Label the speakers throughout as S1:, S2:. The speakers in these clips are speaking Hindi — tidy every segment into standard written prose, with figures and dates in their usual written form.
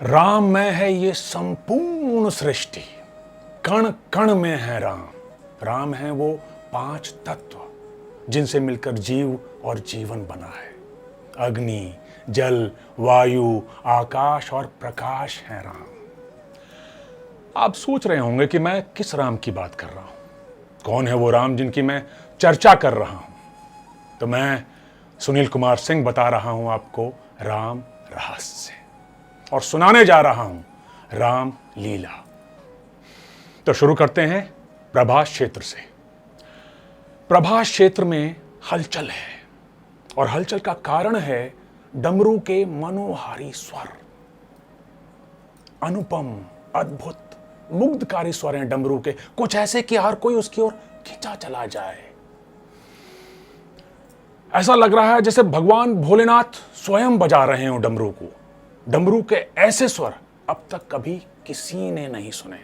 S1: राम में है ये संपूर्ण सृष्टि, कण कण में है राम। राम है वो पांच तत्व जिनसे मिलकर जीव और जीवन बना है। अग्नि, जल, वायु, आकाश और प्रकाश है राम। आप सोच रहे होंगे कि मैं किस राम की बात कर रहा हूं, कौन है वो राम जिनकी मैं चर्चा कर रहा हूं। तो मैं सुनील कुमार सिंह बता रहा हूं आपको राम रहस्य, और सुनाने जा रहा हूं राम लीला। तो शुरू करते हैं प्रभास क्षेत्र से। प्रभास क्षेत्र में हलचल है, और हलचल का कारण है डमरू के मनोहारी स्वर। अनुपम, अद्भुत, मुग्धकारी स्वर हैं डमरू के, कुछ ऐसे कि हर कोई उसकी ओर खिंचा चला जाए। ऐसा लग रहा है जैसे भगवान भोलेनाथ स्वयं बजा रहे हो डमरू को। डमरू के ऐसे स्वर अब तक कभी किसी ने नहीं सुने।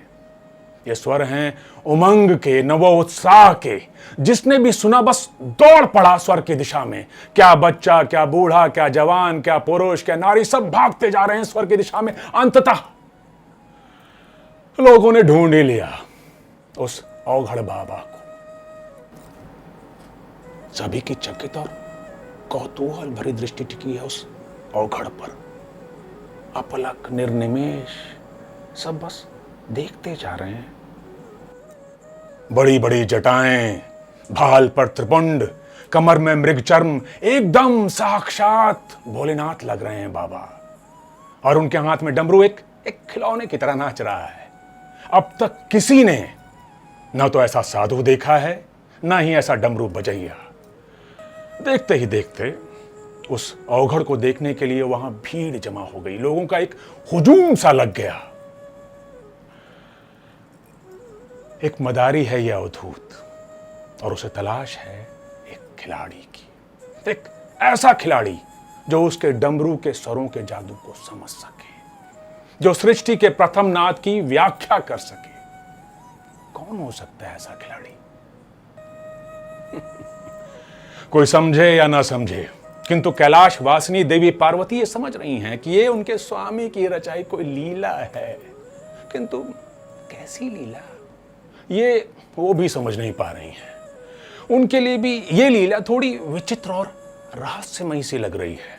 S1: ये स्वर हैं उमंग के, नवोत्साह के। जिसने भी सुना बस दौड़ पड़ा स्वर की दिशा में। क्या बच्चा, क्या बूढ़ा, क्या जवान, क्या पुरुष, क्या नारी, सब भागते जा रहे हैं स्वर की दिशा में। अंततः लोगों ने ढूंढ ही लिया उस औघड़ बाबा को। सभी की चकित और कौतूहल भरी दृष्टि टिकी है उस औघड़ पर। अपलक, निर्निमेष, सब बस देखते जा रहे हैं। बड़ी बड़ी जटाएं, भाल पर त्रिपुंड, कमर में मृगचर्म, एकदम साक्षात भोलेनाथ लग रहे हैं बाबा। और उनके हाथ में डमरू एक खिलौने की तरह नाच रहा है। अब तक किसी ने ना तो ऐसा साधु देखा है, ना ही ऐसा डमरू बजैया। देखते ही देखते उस औघड़ को देखने के लिए वहां भीड़ जमा हो गई। लोगों का एक हुजूम सा लग गया। एक मदारी है यह अवधूत, और उसे तलाश है एक खिलाड़ी की। एक ऐसा खिलाड़ी जो उसके डमरू के स्वरों के जादू को समझ सके, जो सृष्टि के प्रथम नाद की व्याख्या कर सके। कौन हो सकता है ऐसा खिलाड़ी? कोई समझे या ना समझे, किंतु कैलाश वासिनी देवी पार्वती ये समझ रही हैं कि ये उनके स्वामी की रचाई कोई लीला है। किंतु कैसी लीला, ये वो भी समझ नहीं पा रही हैं। उनके लिए भी ये लीला थोड़ी विचित्र और रहस्यमयी सी लग रही है।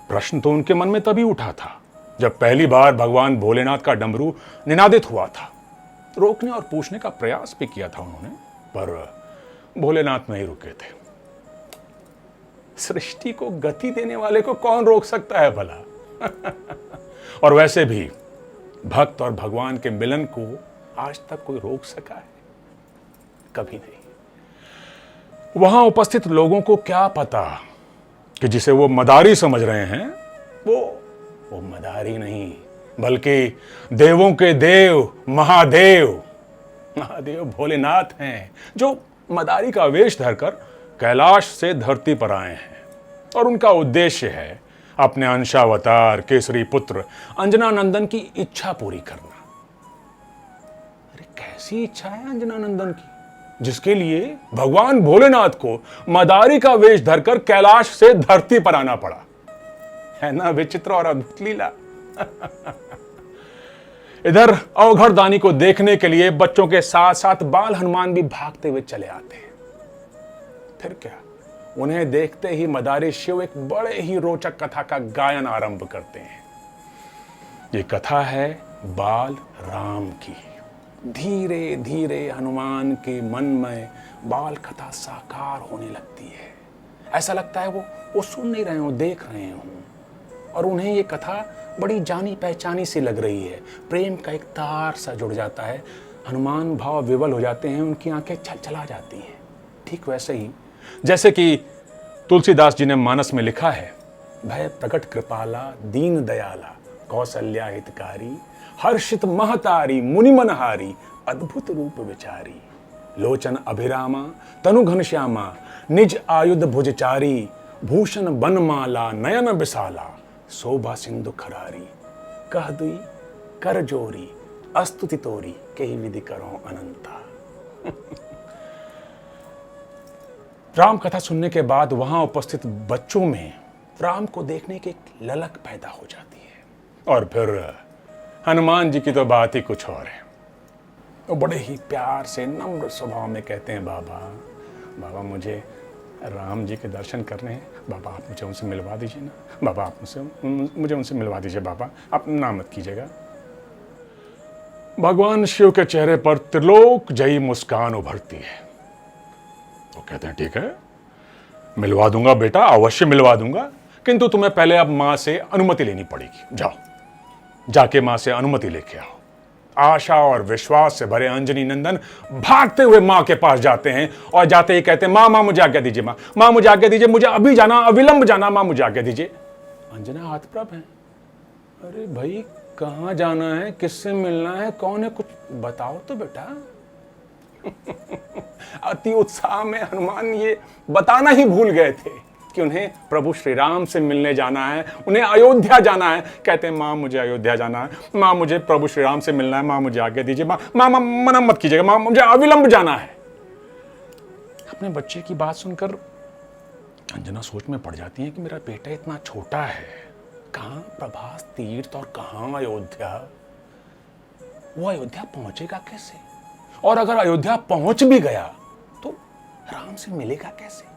S1: प्रश्न तो उनके मन में तभी उठा था जब पहली बार भगवान भोलेनाथ का डमरू निनादित हुआ था। रोकने और पूछने का प्रयास भी किया था उन्होंने, पर भोलेनाथ नहीं रुके थे। सृष्टि को गति देने वाले को कौन रोक सकता है भला? और वैसे भी भक्त और भगवान के मिलन को आज तक कोई रोक सका है? कभी नहीं। वहां उपस्थित लोगों को क्या पता कि जिसे वो मदारी समझ रहे हैं वो मदारी नहीं, बल्कि देवों के देव महादेव भोलेनाथ हैं, जो मदारी का वेश धरकर कैलाश से धरती पर आए हैं। और उनका उद्देश्य है अपने अंशावतार केसरी पुत्र अंजनानंदन की इच्छा पूरी करना। अरे कैसी इच्छा है अंजनानंदन की, जिसके लिए भगवान भोलेनाथ को मदारी का वेश धरकर कैलाश से धरती पर आना पड़ा? है ना विचित्र और अद्भुत लीला। इधर अवघड़ दानी को देखने के लिए बच्चों के साथ साथ बाल हनुमान भी भागते हुए चले आते हैं। फिर क्या, उन्हें देखते ही मदारी शिव एक बड़े ही रोचक कथा का गायन आरंभ करते हैं। ये कथा है बाल राम की। धीरे धीरे हनुमान के मन में बाल कथा साकार होने लगती है। ऐसा लगता है वो सुन नहीं रहे हो, देख रहे हो। और उन्हें ये कथा बड़ी जानी पहचानी सी लग रही है। प्रेम का एक तार सा जुड़ जाता है। हनुमान भाव विवल हो जाते हैं, उनकी आंखें छलछला जाती हैं। ठीक वैसे ही जैसे कि तुलसीदास जी ने मानस में लिखा है, भय प्रकट कृपाला दीन दयाला कौशल्या हितकारी हर्षित महतारी मुनि मनहारी अद्भुत रूप विचारी लोचन अभिरामा तनु घनश्यामा निज आयुध भुजचारी भूषण बनमाला नयन विशाला शोभा सिंधु खरारी कह दुई कर जोरी अस्तुति तोरी कही विधि करो अनंता। राम कथा सुनने के बाद वहां उपस्थित बच्चों में राम को देखने की एक ललक पैदा हो जाती है। और फिर हनुमान जी की तो बात ही कुछ और है। वो बड़े ही प्यार से नम्र स्वभाव में कहते हैं, बाबा बाबा मुझे राम जी के दर्शन करने हैं, बाबा आप मुझे उनसे मिलवा दीजिए ना, बाबा आप मुझे उनसे मिलवा दीजिए, बाबा आप ना मत कीजिएगा। भगवान शिव के चेहरे पर त्रिलोक जयी मुस्कान उभरती है। वो कहते हैं, ठीक है मिलवा दूंगा बेटा, अवश्य मिलवा दूंगा, किंतु तुम्हें पहले अब मां से अनुमति लेनी पड़ेगी। जाओ जाके मां से अनुमति लेके आओ। आशा और विश्वास से भरे अंजनी नंदन भागते हुए मां के पास जाते हैं और जाते ही कहते हैं, मां मां मुझे आज्ञा दीजिए, मां मुझे आज्ञा दीजिए, मुझे अभी जाना, अविलंब जाना, मां मुझे आज्ञा दीजिए। अंजना हतप्रभ है, अरे भाई कहां जाना है, किससे मिलना है, कौन है, कुछ बताओ तो बेटा। अति उत्साह में हनुमान ये बताना ही भूल गए थे कि उन्हें प्रभु श्री राम से मिलने जाना है, उन्हें अयोध्या जाना है। कहते हैं, मां मुझे अयोध्या जाना है, मां मुझे प्रभु श्री राम से मिलना है, मां मुझे आज्ञा दीजिए, मां मना मत कीजिएगा, मां मुझे अविलंब जाना है। अपने बच्चे की बात सुनकर अंजना सोच में पड़ जाती है कि मेरा बेटा इतना छोटा है, कहां प्रभास तीर्थ और कहां अयोध्या, वो अयोध्या पहुंचेगा कैसे, और अगर अयोध्या पहुंच भी गया तो राम से मिलेगा कैसे।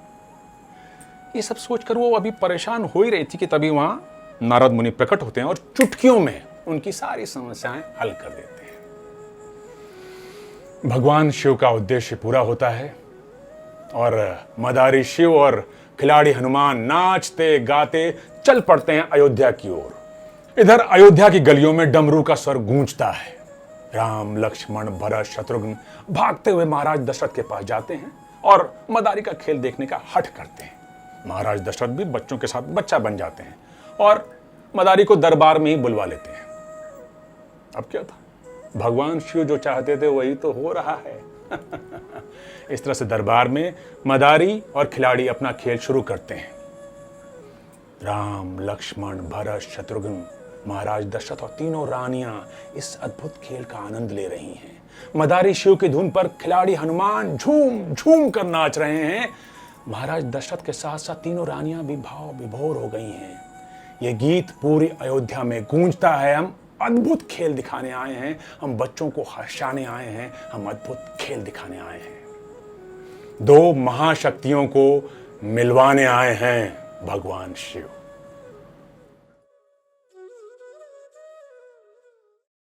S1: ये सब सोचकर वो अभी परेशान हो ही रही थी कि तभी वहां नारद मुनि प्रकट होते हैं और चुटकियों में उनकी सारी समस्याएं हल कर देते हैं। भगवान शिव का उद्देश्य पूरा होता है और मदारी शिव और खिलाड़ी हनुमान नाचते गाते चल पड़ते हैं अयोध्या की ओर। इधर अयोध्या की गलियों में डमरू का स्वर गूंजता है। राम लक्ष्मण भरत शत्रुघ्न भागते हुए महाराज दशरथ के पास जाते हैं और मदारी का खेल देखने का हठ करते हैं। महाराज दशरथ भी बच्चों के साथ बच्चा बन जाते हैं और मदारी को दरबार में ही बुलवा लेते हैं। अब क्या था, भगवान शिव जो चाहते थे वही तो हो रहा है। इस तरह से दरबार में मदारी और खिलाड़ी अपना खेल शुरू करते हैं। राम लक्ष्मण भरत शत्रुघ्न महाराज दशरथ और तीनों रानियां इस अद्भुत खेल का आनंद ले रही हैं। मदारी शिव की धुन पर खिलाड़ी हनुमान झूम झूम कर नाच रहे हैं। महाराज दशरथ के साथ साथ तीनों रानियां भी भाव विभोर हो गई हैं। ये गीत पूरी अयोध्या में गूंजता है, हम अद्भुत खेल दिखाने आए हैं, हम बच्चों को हर्षाने आए हैं, हम अद्भुत खेल दिखाने आए हैं। दो महाशक्तियों को मिलवाने आए हैं भगवान शिव।